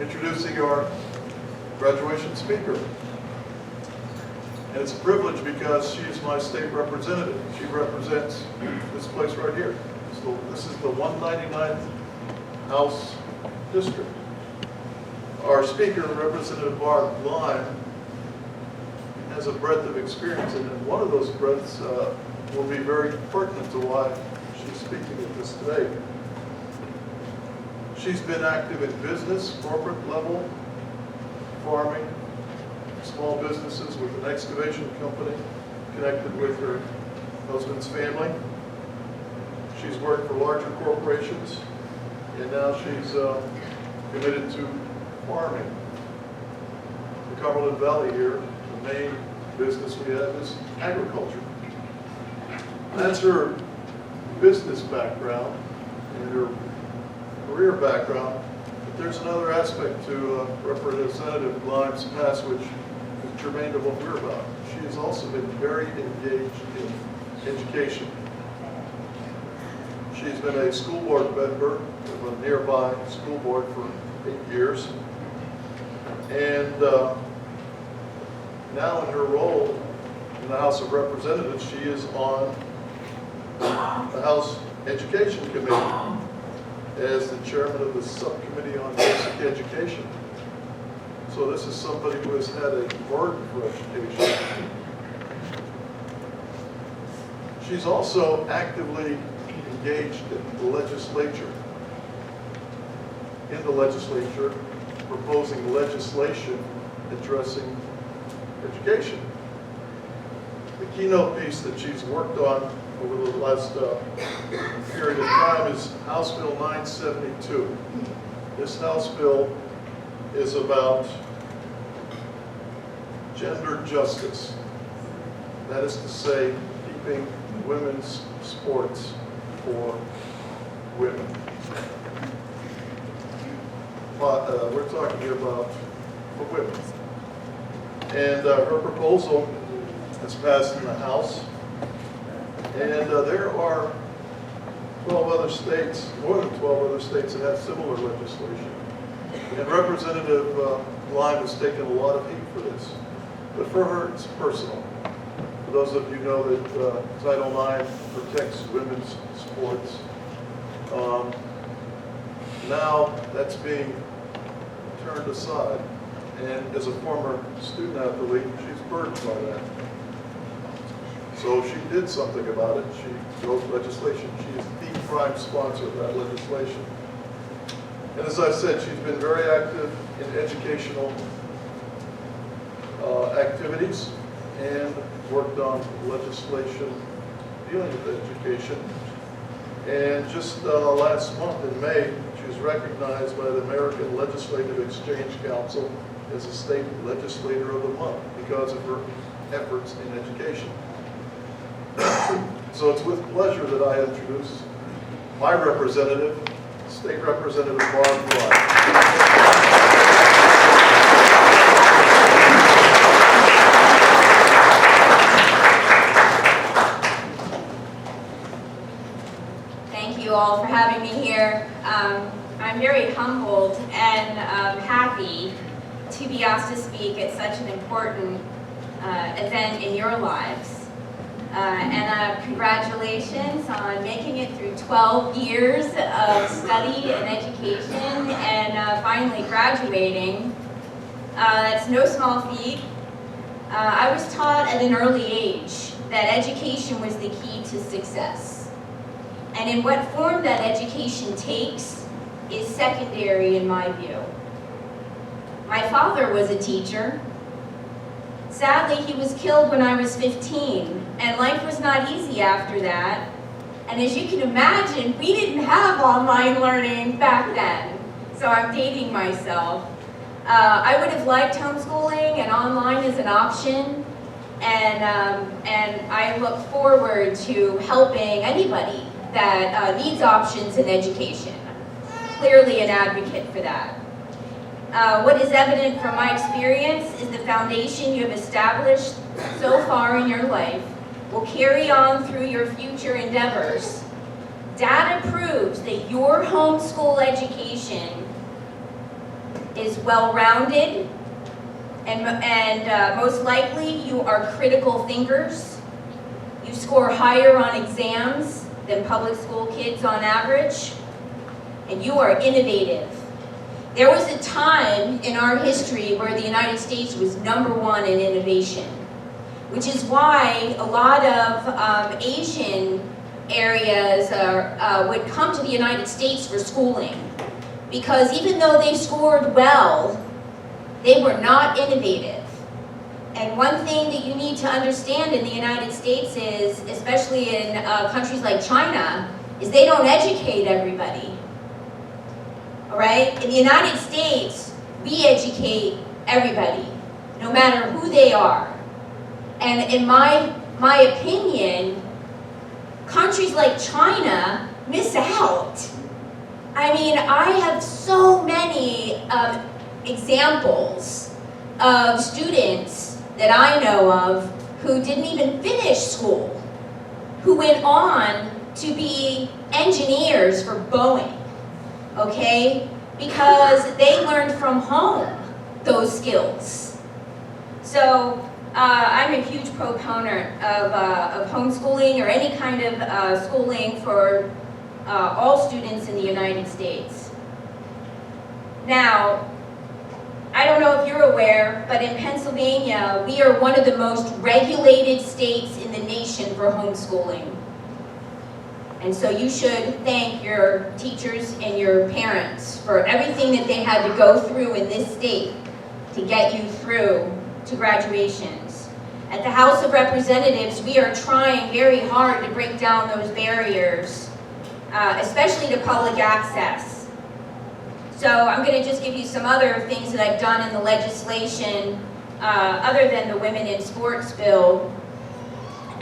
Introducing our graduation speaker. And it's a privilege because she is my state representative. She represents this place right here. So this is the 199th House District. Our speaker, Representative Barb Gleim, has a breadth of experience, and one of those breadths will be very pertinent to why she's speaking with us today. She's been active in business, corporate level, farming, small businesses with an excavation company connected with her husband's family. She's worked for larger corporations, and now she's committed to farming. The Cumberland Valley here, the main business we have is agriculture. That's her business background and her career background, but there's another aspect to Representative Gleim's past which is germane to what we're about. She has also been very engaged in education. She's been a school board member of a nearby school board for 8 years, and now in her role in the House of Representatives, she is on the House Education Committee as the chairman of the subcommittee on basic education. So this is somebody who has had a burden for education. She's also actively engaged in the legislature, proposing legislation addressing education. The keynote piece that she's worked on over the last period of time is House Bill 972. This House bill is about gender justice. That is to say, keeping women's sports for women. We're talking here about for women. And her proposal has passed in the House. And there are 12 other states, more than 12 other states that have similar legislation. And Representative Gleim has taken a lot of heat for this. But for her, it's personal. For those of you who know that Title IX protects women's sports. Now that's being turned aside. And as a former student athlete, she's burdened by that. So she did something about it. She wrote legislation. She is the prime sponsor of that legislation. And as I said, she's been very active in educational activities and worked on legislation dealing with education. And just last month in May, she was recognized by the American Legislative Exchange Council as a state legislator of the month because of her efforts in education. So it's with pleasure that I introduce my representative, State Representative Barb Gleim. Thank you all for having me here. I'm very humbled and happy to be asked to speak at such an important event in your lives. And congratulations on making it through 12 years of study and education and finally graduating. It's no small feat. I was taught at an early age that education was the key to success. And in what form that education takes is secondary in my view. My father was a teacher. Sadly, he was killed when I was 15, and life was not easy after that. And as you can imagine, we didn't have online learning back then. So I'm dating myself. I would have liked homeschooling and online as an option, and I look forward to helping anybody that needs options in education. Clearly an advocate for that. What is evident from my experience is the foundation you have established so far in your life will carry on through your future endeavors. Data proves that your homeschool education is well-rounded, and most likely you are critical thinkers. You score higher on exams than public school kids on average, and you are innovative. There was a time in our history where the United States was #1 in innovation, which is why a lot of Asian areas would come to the United States for schooling, because even though they scored well, they were not innovative. And one thing that you need to understand in the United States is, especially in countries like China, is they don't educate everybody. All right? In the United States, we educate everybody, no matter who they are. And in my opinion, countries like China miss out. I mean, I have so many examples of students that I know of who didn't even finish school, who went on to be engineers for Boeing, okay? Because they learned from home those skills. So I'm a huge proponent of homeschooling or any kind of schooling for all students in the United States. Now, I don't know if you're aware, but in Pennsylvania, we are one of the most regulated states in the nation for homeschooling. And so you should thank your teachers and your parents for everything that they had to go through in this state to get you through to graduations. At the House of Representatives, we are trying very hard to break down those barriers, especially to public access. So I'm going to just give you some other things that I've done in the legislation other than the Women in Sports bill.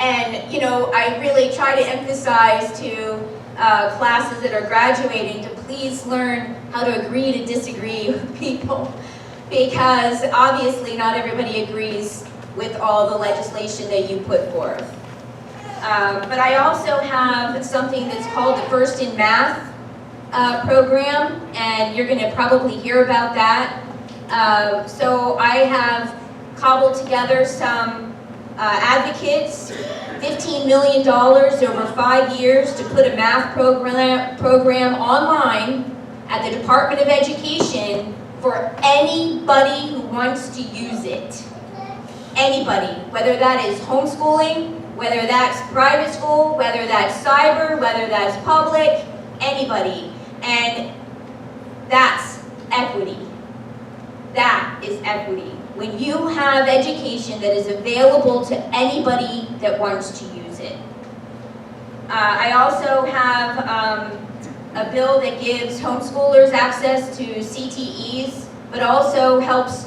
And, you know, I really try to emphasize to classes that are graduating to please learn how to agree to disagree with people, because obviously not everybody agrees with all the legislation that you put forth. But I also have something that's called the First in Math program, and you're going to probably hear about that. So I have cobbled together some advocates, $15 million over 5 years to put a math program online at the Department of Education for anybody who wants to use it. Anybody, whether that is homeschooling, whether that's private school, whether that's cyber, whether that's public, anybody. And that's equity. That is equity. When you have education that is available to anybody that wants to use it. I also have a bill that gives homeschoolers access to CTEs, but also helps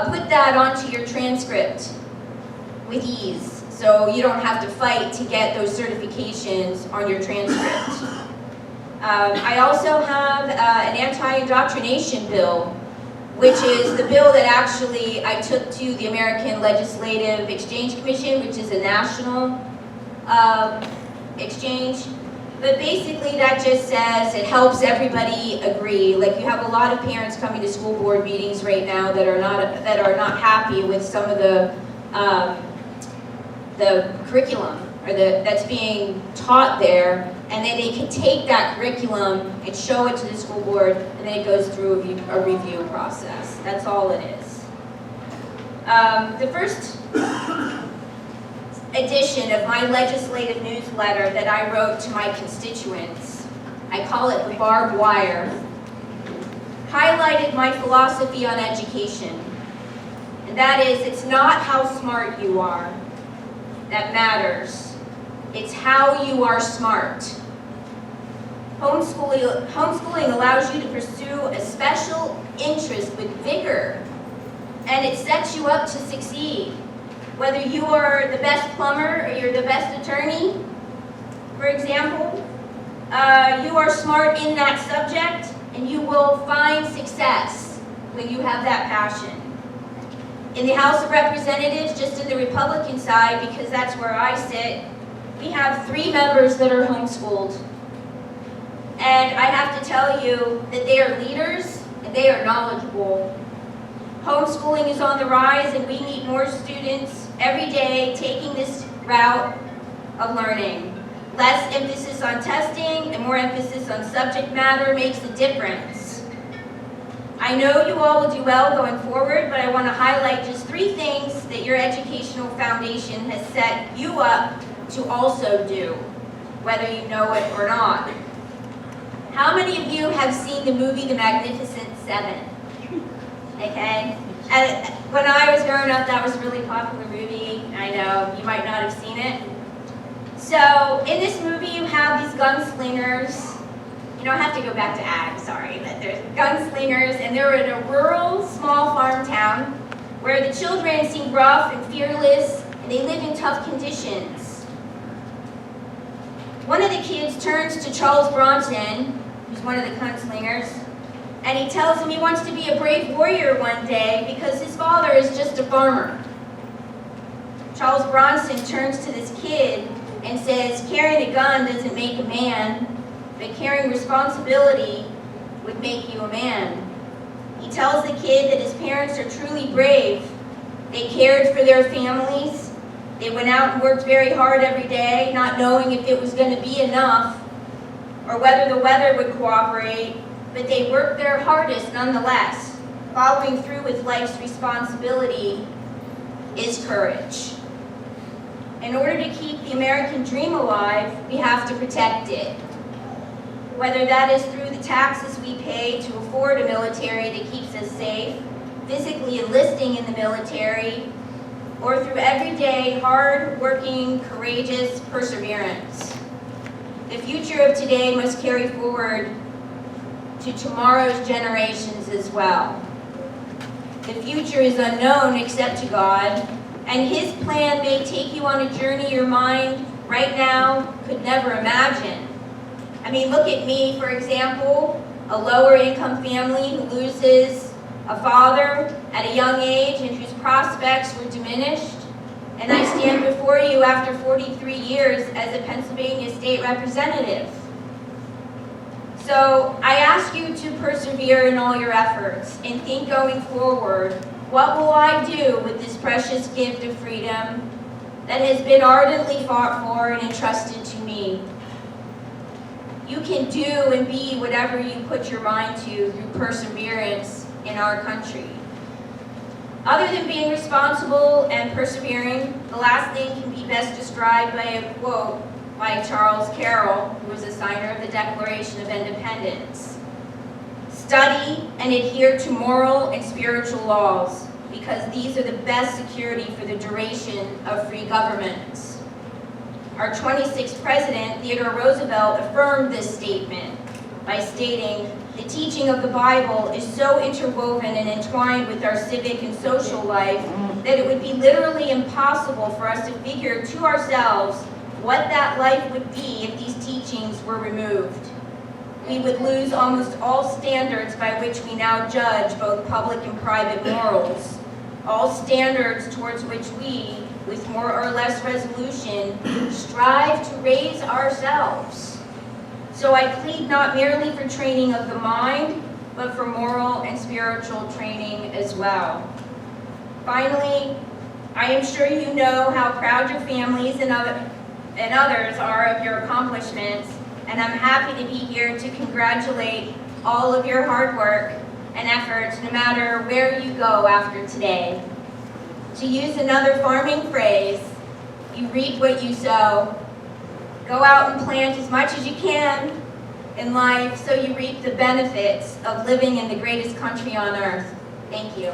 put that onto your transcript with ease, so you don't have to fight to get those certifications on your transcript. I also have an anti-indoctrination bill, which is the bill that actually I took to the American Legislative Exchange Commission, which is a national exchange. But basically that just says it helps everybody agree. Like, you have a lot of parents coming to school board meetings right now that are not happy with some of the curriculum or that's being taught there, and then they can take that curriculum and show it to the school board, and then it goes through a review process. That's all it is. The first edition of my legislative newsletter that I wrote to my constituents, I call it the Barb Wire, highlighted my philosophy on education. And that is, it's not how smart you are that matters. It's how you are smart. Homeschooling allows you to pursue a special interest with vigor, and it sets you up to succeed. Whether you are the best plumber or you're the best attorney, for example, you are smart in that subject, and you will find success when you have that passion. In the House of Representatives, just in the Republican side, because that's where I sit, we have 3 members that are homeschooled. And I have to tell you that they are leaders, and they are knowledgeable. Homeschooling is on the rise, and we need more students every day taking this route of learning. Less emphasis on testing and more emphasis on subject matter makes a difference. I know you all will do well going forward, but I want to highlight just 3 things that your educational foundation has set you up to also do, whether you know it or not. How many of you have seen the movie The Magnificent Seven? Okay? And when I was growing up, that was a really popular movie. I know, you might not have seen it. So, in this movie, you have these gunslingers. You don't have to go back to ag, sorry, but there's gunslingers, and they're in a rural, small farm town where the children seem rough and fearless, and they live in tough conditions. One of the kids turns to Charles Bronson, who's one of the gunslingers, and he tells him he wants to be a brave warrior one day because his father is just a farmer. Charles Bronson turns to this kid and says, carrying a gun doesn't make a man, but carrying responsibility would make you a man. He tells the kid that his parents are truly brave. They cared for their families. They went out and worked very hard every day, not knowing if it was going to be enough or whether the weather would cooperate, but they worked their hardest nonetheless. Following through with life's responsibility is courage. In order to keep the American dream alive, we have to protect it. Whether that is through the taxes we pay to afford a military that keeps us safe, physically enlisting in the military, or through everyday, hard-working, courageous perseverance. The future of today must carry forward to tomorrow's generations as well. The future is unknown except to God, and His plan may take you on a journey your mind right now could never imagine. I mean, look at me, for example, a lower income family who loses a father at a young age and whose prospects were diminished. And I stand before you after 43 years as a Pennsylvania state representative. So I ask you to persevere in all your efforts and think going forward, what will I do with this precious gift of freedom that has been ardently fought for and entrusted to me? You can do and be whatever you put your mind to through perseverance in our country. Other than being responsible and persevering, the last thing can be best described by a quote by Charles Carroll, who was a signer of the Declaration of Independence. Study and adhere to moral and spiritual laws, because these are the best security for the duration of free governments. Our 26th President, Theodore Roosevelt, affirmed this statement by stating, "The teaching of the Bible is so interwoven and entwined with our civic and social life that it would be literally impossible for us to figure to ourselves what that life would be if these teachings were removed. We would lose almost all standards by which we now judge both public and private morals, all standards towards which we, with more or less resolution, strive to raise ourselves. So I plead not merely for training of the mind, but for moral and spiritual training as well." Finally, I am sure you know how proud your families and others are of your accomplishments, and I'm happy to be here to congratulate all of your hard work and efforts, no matter where you go after today. To use another farming phrase, you reap what you sow. Go out and plant as much as you can in life so you reap the benefits of living in the greatest country on earth. Thank you.